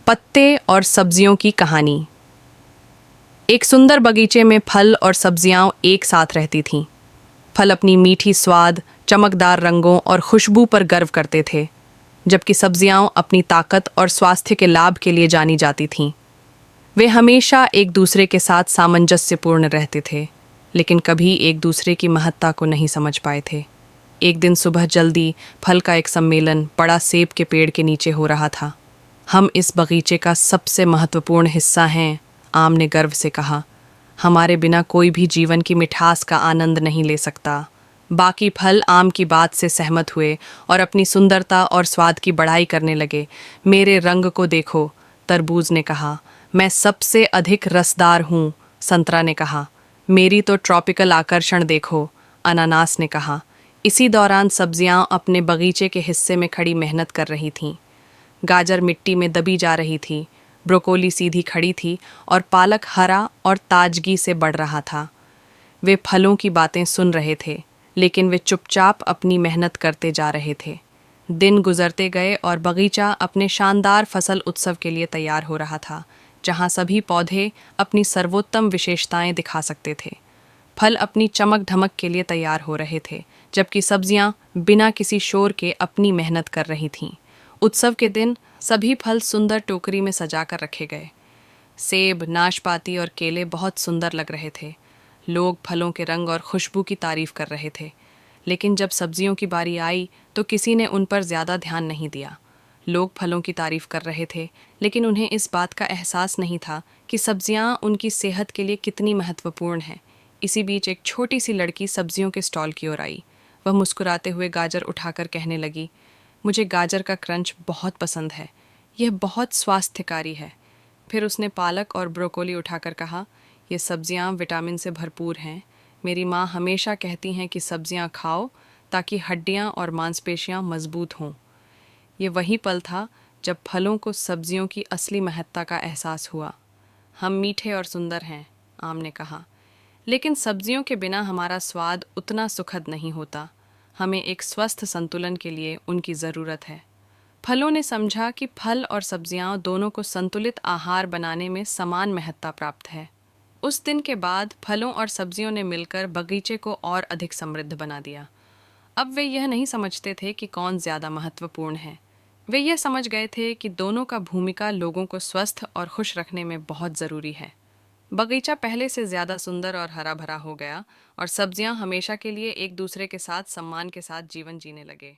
पत्ते और सब्जियों की कहानी। एक सुंदर बगीचे में फल और सब्जियां एक साथ रहती थीं। फल अपनी मीठी स्वाद, चमकदार रंगों और खुशबू पर गर्व करते थे, जबकि सब्जियां अपनी ताकत और स्वास्थ्य के लाभ के लिए जानी जाती थीं। वे हमेशा एक दूसरे के साथ सामंजस्यपूर्ण रहते थे, लेकिन कभी एक दूसरे की महत्ता को नहीं समझ पाए थे। एक दिन सुबह जल्दी फल का एक सम्मेलन बड़ा सेब के पेड़ के नीचे हो रहा था। हम इस बगीचे का सबसे महत्वपूर्ण हिस्सा हैं, आम ने गर्व से कहा। हमारे बिना कोई भी जीवन की मिठास का आनंद नहीं ले सकता। बाकी फल आम की बात से सहमत हुए और अपनी सुंदरता और स्वाद की बढ़ाई करने लगे। मेरे रंग को देखो, तरबूज ने कहा। मैं सबसे अधिक रसदार हूँ, संतरा ने कहा। मेरी तो ट्रॉपिकल आकर्षण देखो, अनानास ने कहा। इसी दौरान सब्जियां अपने बगीचे के हिस्से में खड़ी मेहनत कर रही थीं। गाजर मिट्टी में दबी जा रही थी, ब्रोकोली सीधी खड़ी थी और पालक हरा और ताजगी से बढ़ रहा था। वे फलों की बातें सुन रहे थे, लेकिन वे चुपचाप अपनी मेहनत करते जा रहे थे। दिन गुजरते गए और बगीचा अपने शानदार फसल उत्सव के लिए तैयार हो रहा था, जहां सभी पौधे अपनी सर्वोत्तम विशेषताएं दिखा सकते थे। फल अपनी चमक धमक के लिए तैयार हो रहे थे, जबकि सब्जियां बिना किसी शोर के अपनी मेहनत कर रही थीं। उत्सव के दिन सभी फल सुंदर टोकरी में सजाकर रखे गए। सेब, नाशपाती और केले बहुत सुंदर लग रहे थे। लोग फलों के रंग और खुशबू की तारीफ कर रहे थे, लेकिन जब सब्जियों की बारी आई तो किसी ने उन पर ज़्यादा ध्यान नहीं दिया। लोग फलों की तारीफ कर रहे थे, लेकिन उन्हें इस बात का एहसास नहीं था कि सब्जियां उनकी सेहत के लिए कितनी महत्वपूर्ण हैं। इसी बीच एक छोटी सी लड़की सब्जियों के स्टॉल की ओर आई। वह मुस्कुराते हुए गाजर उठाकर कहने लगी, मुझे गाजर का क्रंच बहुत पसंद है, यह बहुत स्वास्थ्यकारी है। फिर उसने पालक और ब्रोकोली उठाकर कहा, ये सब्जियां विटामिन से भरपूर हैं। मेरी माँ हमेशा कहती हैं कि सब्जियां खाओ ताकि हड्डियां और मांसपेशियां मजबूत हों। ये वही पल था जब फलों को सब्जियों की असली महत्ता का एहसास हुआ। हम मीठे और सुंदर हैं, आम ने कहा, लेकिन सब्जियों के बिना हमारा स्वाद उतना सुखद नहीं होता। हमें एक स्वस्थ संतुलन के लिए उनकी ज़रूरत है। फलों ने समझा कि फल और सब्जियां दोनों को संतुलित आहार बनाने में समान महत्ता प्राप्त है। उस दिन के बाद फलों और सब्जियों ने मिलकर बगीचे को और अधिक समृद्ध बना दिया। अब वे यह नहीं समझते थे कि कौन ज़्यादा महत्वपूर्ण है। वे यह समझ गए थे कि दोनों का भूमिका लोगों को स्वस्थ और खुश रखने में बहुत ज़रूरी है। बगीचा पहले से ज़्यादा सुंदर और हरा भरा हो गया और सब्जियां हमेशा के लिए एक दूसरे के साथ सम्मान के साथ जीवन जीने लगे।